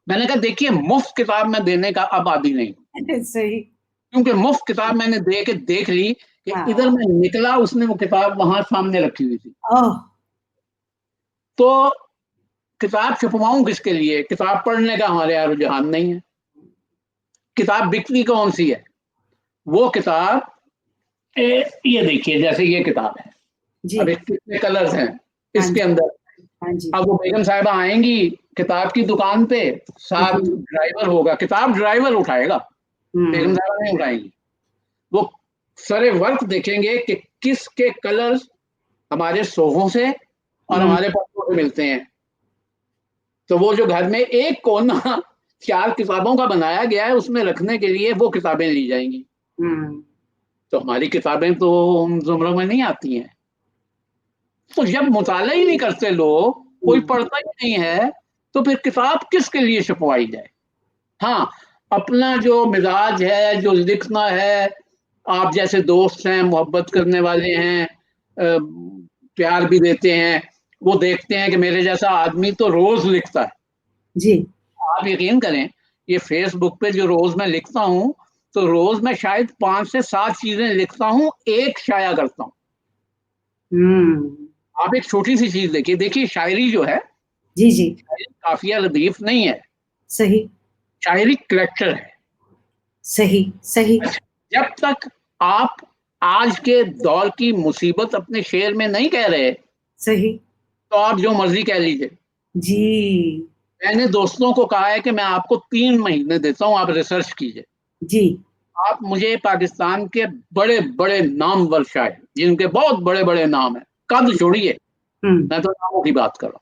S1: میں نے کہا دیکھیے مفت کتاب میں دینے کا اب عادی نہیں ہوں.
S2: صحیح.
S1: کیونکہ مفت کتاب میں نے دے کے دیکھ لی کہ ادھر میں نکلا، اس نے وہ کتاب وہاں سامنے رکھی ہوئی تھی. تو کتاب چھپواؤں کس کے لیے؟ کتاب پڑھنے کا ہمارے یہاں رجحان نہیں ہے. کتاب بکتی کون سی ہے؟ وہ کتاب یہ دیکھیے، جیسے یہ کتاب ہے، اب کتنے کلرز ہیں اس کے اندر. اب وہ بیگم صاحبہ آئیں گی کتاب کی دکان پہ، ساتھ ڈرائیور ہوگا، کتاب ڈرائیور اٹھائے گا، بیگم صاحبہ نہیں اٹھائیں گی. وہ سارے ورق دیکھیں گے کہ کس کے کلرز ہمارے صوفوں سے اور ہمارے پردوں سے ملتے ہیں. تو وہ جو گھر میں ایک کونا 4 کتابوں کا بنایا گیا ہے، اس میں رکھنے کے لیے وہ کتابیں لی جائیں گی. تو ہماری کتابیں تو ان زمروں میں نہیں آتی ہیں. تو جب مطالعہ ہی نہیں کرتے لوگ، کوئی پڑھتا ہی نہیں ہے، تو پھر کتاب کس کے لیے چھپوائی جائے؟ ہاں، اپنا جو مزاج ہے، جو لکھنا ہے، آپ جیسے دوست ہیں، محبت کرنے والے ہیں، پیار بھی دیتے ہیں، وہ دیکھتے ہیں کہ میرے جیسا آدمی تو روز لکھتا ہے.
S2: جی.
S1: آپ یقین کریں، یہ فیس بک پہ جو روز میں لکھتا ہوں، تو روز میں شاید 5 سے 7 چیزیں لکھتا ہوں، ایک شائع کرتا ہوں. آپ ایک چھوٹی سی چیز دیکھیے شاعری جو ہے، شاعری قافیہ ردیف نہیں ہے،
S2: صحیح،
S1: شاعری کریکٹر ہے.
S2: صحیح.
S1: جب تک آپ آج کے دور کی مصیبت اپنے شعر میں نہیں کہہ رہے،
S2: صحیح،
S1: تو آپ جو مرضی کہہ لیجیے.
S2: جی.
S1: میں نے دوستوں کو کہا ہے کہ میں آپ کو 3 مہینے دیتا ہوں، آپ ریسرچ کیجیے.
S2: جی.
S1: آپ مجھے پاکستان کے بڑے بڑے نامور شاعر، جن کے بہت بڑے بڑے نام ہیں، قد چھوڑیے، میں تو ناموں کی بات کر رہا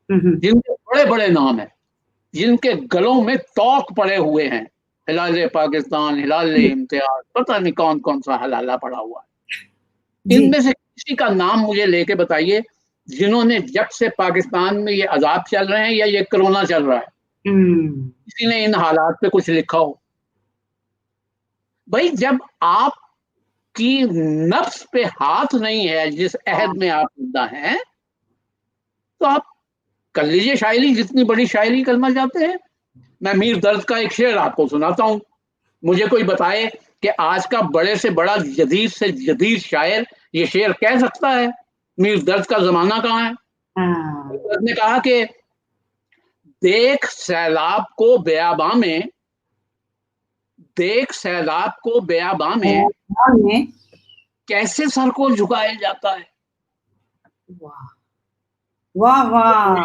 S1: ہوں، جن کے بڑے بڑے نام ہیں، جن کے گلوں میں توق پڑے ہوئے ہیں، ہلال پاکستان، ہلال امتیاز، پتہ نہیں کون کون سا حلالہ پڑا ہوا ہے. ان میں سے کسی کا نام مجھے لے کے بتائیے جنہوں نے جب سے پاکستان میں یہ عذاب چل رہے ہیں یا یہ کرونا چل رہا ہے، کسی نے ان حالات پہ کچھ لکھا ہو. بھائی جب آپ کی نفس پہ ہاتھ نہیں ہے، جس عہد میں آپ زندہ ہیں، تو آپ کر لیجیے شاعری، جتنی بڑی شاعری کرنا چاہتے ہیں. میں میر درد کا ایک شعر آپ کو سناتا ہوں. مجھے کوئی بتائے کہ آج کا بڑے سے بڑا جدید سے جدید شاعر یہ شعر کہہ سکتا ہے؟ میر درد کا زمانہ کہاں ہے؟ درد نے کہا کہ دیکھ سیلاب کو بیاباں میں، دیکھ سیلاب کو بیاباں میں کیسے سر کو جھکایا جاتا ہے.
S2: واہ واہ،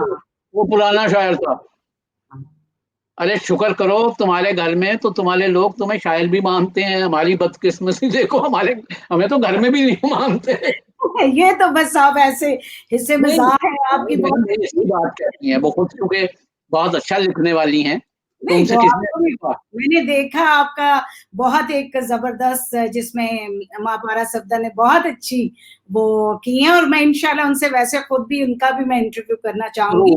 S1: وہ پرانا شاعر تھا. ارے شکر کرو تمہارے گھر میں تو تمہارے لوگ تمہیں شاعر بھی مانتے ہیں. ہماری بدقسمتی دیکھو، ہمیں تو گھر میں بھی نہیں مانتے.
S2: یہ تو بس آپ ایسے حصے مزاح ہے آپ کی.
S1: بات کہتی ہیں وہ خود، کیونکہ بہت اچھا لکھنے والی ہیں، تو ان
S2: نہیں
S1: سے
S2: وہ
S1: کس
S2: آپ
S1: نے
S2: کو بھی
S1: پوچھا؟
S2: میں نے دیکھا آپ کا بہت ایک زبردست جس میں ماں پارا سفدر نے بہت اچھی وہ کی ہیں، اور میں انشاءاللہ ان سے ویسے خود بھی ان کا بھی میں انٹرویو کرنا چاہوں گی.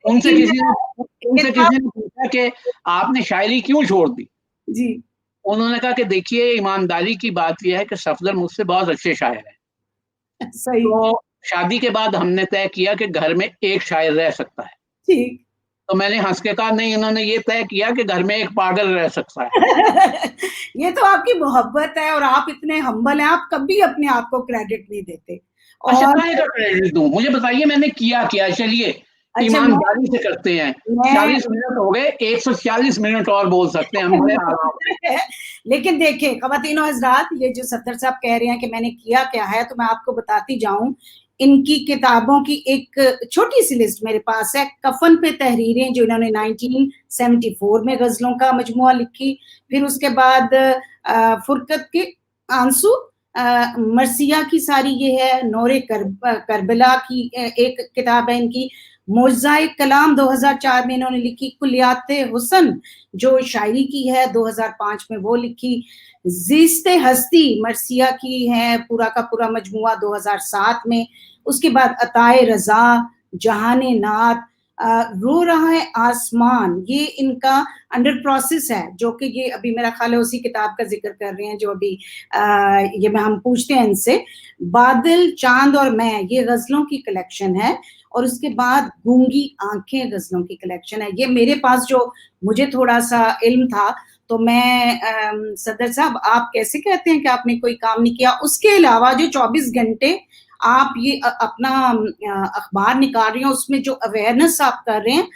S1: ان سے
S2: لیکن
S1: کسی نے
S2: کتاب
S1: پوچھا کہ آپ نے شاعری کیوں چھوڑ دی؟
S2: جی
S1: انہوں نے کہا کہ دیکھیے ایمانداری کی بات یہ ہے کہ صفدر مجھ سے بہت اچھے شاعر ہیں،
S2: صحیح
S1: تو شادی کے بعد ہم نے طے کیا کہ گھر میں ایک شاعر رہ سکتا ہے.
S2: ٹھیک.
S1: تو میں نے ہنس کے کہا نہیں، انہوں نے یہ طے کیا کہ گھر میں ایک پاگل رہ سکتا ہے.
S2: یہ تو آپ کی محبت ہے اور آپ اتنے ہمبل ہیں، آپ کبھی اپنے آپ کو کریڈٹ نہیں دیتے.
S1: اچھا
S2: اور
S1: کہے کا کریڈٹ دوں؟ مجھے بتائیے میں نے کیا چلیے
S2: اچھا
S1: ایمانداری سے کرتے ہیں.
S2: میں
S1: 40 منٹ ہو گئے، 140 منٹ اور بول سکتے ہیں ہم بڑے آرام.
S2: لیکن دیکھیں خواتین و حضرات، یہ جو صفدر صاحب کہہ رہے ہیں کہ میں نے کیا ہے، تو میں آپ کو بتاتی جاؤں. ان کی کتابوں کی ایک چھوٹی سی لسٹ میرے پاس ہے. کفن پہ تحریریں جو انہوں نے 1974 میں غزلوں کا مجموعہ لکھی، پھر اس کے بعد فرقت کے آنسو، مرثیہ کی ساری یہ ہے، نور کربلا کی ایک کتاب ہے ان کی، معجزۂ کلام 2004 میں انہوں نے لکھی، کلیات حسن جو شاعری کی ہے 2005 میں وہ لکھی، زیست ہستی مرثیہ کی ہے پورا کا پورا مجموعہ 2007 میں. اس کے بعد عطائے رضا، جہان نعت، رو رہا ہے آسمان، یہ ان کا انڈر پروسیس ہے، جو کہ یہ ابھی میرا خیال ہے اسی کتاب کا ذکر کر رہے ہیں جو ابھی یہ میں ہم پوچھتے ہیں ان سے. بادل، چاند اور میں، یہ غزلوں کی کلیکشن ہے. اور اس کے بعد گونگی آنکھیں غزلوں کی کلیکشن ہے. یہ میرے پاس جو مجھے تھوڑا سا علم تھا، تو میں صدر صاحب آپ کیسے کہتے ہیں کہ آپ نے کوئی کام نہیں کیا؟ اس کے علاوہ جو 24 گھنٹے آپ یہ اپنا اخبار نکال رہے ہیں، اس میں جو اویئرنیس آپ کر رہے ہیں،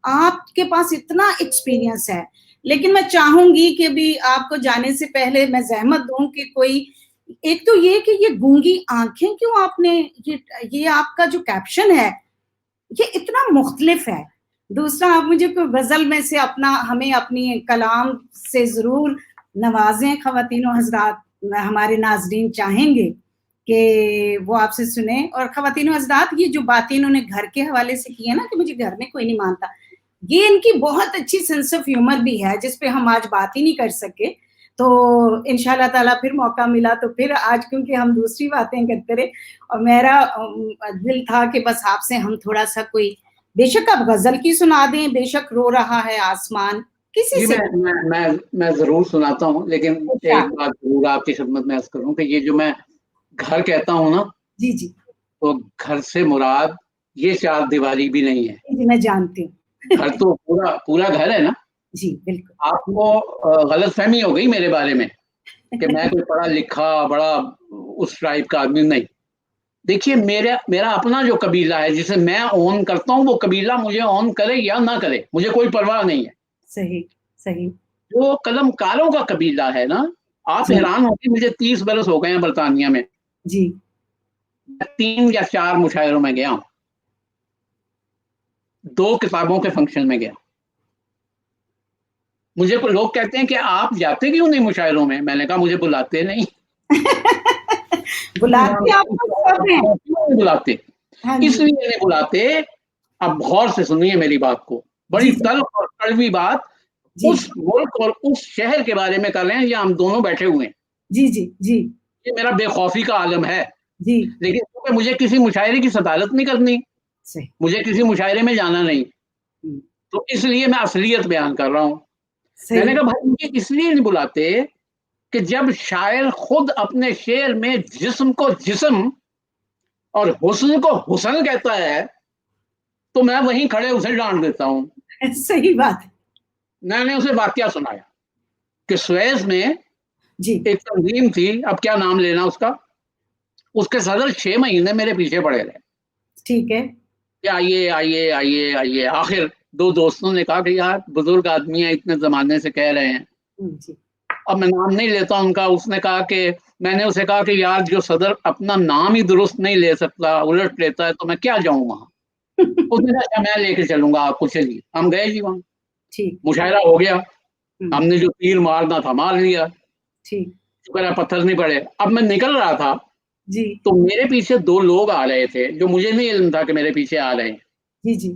S2: آپ کے پاس اتنا ایکسپیرینس ہے. لیکن میں چاہوں گی کہ بھی آپ کو جانے سے پہلے میں زحمت دوں کہ کوئی ایک تو یہ کہ یہ گونگی آنکھیں کیوں آپ نے یہ آپ کا جو کیپشن ہے یہ اتنا مختلف ہے. دوسرا آپ مجھے کوئی غزل میں سے ہمیں اپنی کلام سے ضرور نوازیں خواتین و حضرات. ہمارے ناظرین چاہیں گے کہ وہ آپ سے سنیں. اور خواتین و حضرات یہ جو باتیں انہوں نے گھر کے حوالے سے کی ہے نا کہ مجھے گھر میں کوئی نہیں مانتا، یہ ان کی بہت اچھی سینس آف ہیومر بھی ہے جس پہ ہم آج بات ہی نہیں کر سکے. تو انشاءاللہ تعالیٰ پھر موقع ملا تو پھر آج کیونکہ ہم دوسری باتیں کرتے رہے، اور میرا دل تھا کہ بس آپ سے ہم تھوڑا سا کوئی، بے شک آپ غزل کی سنا دیں، بے شک رو رہا ہے آسمان، کسی
S1: جی
S2: سے
S1: میں ضرور سناتا ہوں، لیکن
S2: اچھا.
S1: ایک بات ضرور آپ کی خدمت میں عرض کروں کہ یہ جو میں گھر کہتا ہوں نا،
S2: جی جی
S1: تو گھر سے مراد یہ 4 دیواری بھی نہیں ہے.
S2: جی میں جانتی ہوں.
S1: گھر تو پورا گھر ہے نا.
S2: جی بالکل.
S1: آپ کو غلط فہمی ہو گئی میرے بارے میں کہ میں کوئی پڑھا لکھا بڑا اس ٹائپ کا آدمی نہیں. دیکھیے میرا اپنا جو قبیلہ ہے جسے میں اون کرتا ہوں، وہ قبیلہ مجھے اون کرے یا نہ کرے مجھے کوئی پرواہ نہیں ہے.
S2: صحیح صحیح.
S1: جو قلم کاروں کا قبیلہ ہے نا، آپ
S2: جی
S1: حیران ہوں گے، مجھے 30 برس ہو گئے ہیں برطانیہ میں،
S2: جی
S1: 3 یا 4 مشاعروں میں گیا ہوں، 2 کتابوں کے فنکشن میں گیا. مجھے لوگ کہتے ہیں کہ آپ جاتے کیوں نہیں مشاعروں میں؟ میں نے کہا مجھے بلاتے نہیں.
S2: بلاتے آپ کو سب ہیں.
S1: کیوں نہیں بلاتے؟
S2: ہاں
S1: اس
S2: جی
S1: لیے نہیں بلاتے. اب غور سے سنیے میری بات کو،
S2: جی
S1: بڑی تلخ اور کڑوی بات
S2: جی
S1: اس ملک اور اس شہر کے بارے میں کر رہے ہیں جہاں ہم دونوں بیٹھے ہوئے ہیں.
S2: جی جی جی
S1: یہ میرا بے خوفی کا عالم ہے.
S2: جی.
S1: لیکن کیونکہ مجھے کسی مشاعرے کی صدارت نہیں کرنی،
S2: صحیح.
S1: مجھے کسی مشاعرے میں جانا نہیں، تو اس لیے میں اصلیت بیان کر رہا ہوں. میں نے
S2: صحیح.
S1: کہا بھائی مجھے اس لیے نہیں بلاتے کہ جب شاعر خود اپنے شعر میں جسم کو جسم اور حسن کو حسن کہتا ہے تو میں وہیں کھڑے اسے ڈانٹ دیتا ہوں.
S2: صحیح بات ہے.
S1: میں نے اسے واقعہ سنایا کہ سویس میں
S2: جی
S1: ایک تنظیم تھی، اب کیا نام لینا اس کا، اس کے صدر 6 مہینے میرے پیچھے پڑے رہے
S2: ٹھیک ہے.
S1: کہ آئیے آئیے آئیے آئیے. آخر 2 دوستوں نے کہا کہ یار بزرگ آدمی ہیں، اتنے زمانے سے کہہ رہے ہیں.
S2: جی
S1: اب میں نام نہیں لیتا ان کا. اس نے کہا کہ میں نے اسے کہا کہ یار جو صدر اپنا نام ہی درست نہیں لے سکتا، الٹ لیتا ہے، تو میں کیا جاؤں وہاں. اس نے کہا میں لے کے چلوں گا آپ کو. چلیے ہم گئے جی وہاں،
S2: ٹھیک.
S1: مشاعرہ ہو گیا. ہم نے جو تیر مارنا تھا مار لیا،
S2: ٹھیک.
S1: شکر ہے پتھر نہیں پڑے. اب میں نکل رہا تھا
S2: جی
S1: تو میرے پیچھے 2 لوگ آ رہے تھے جو مجھے نہیں علم تھا کہ میرے پیچھے آ رہے ہیں.
S2: جی جی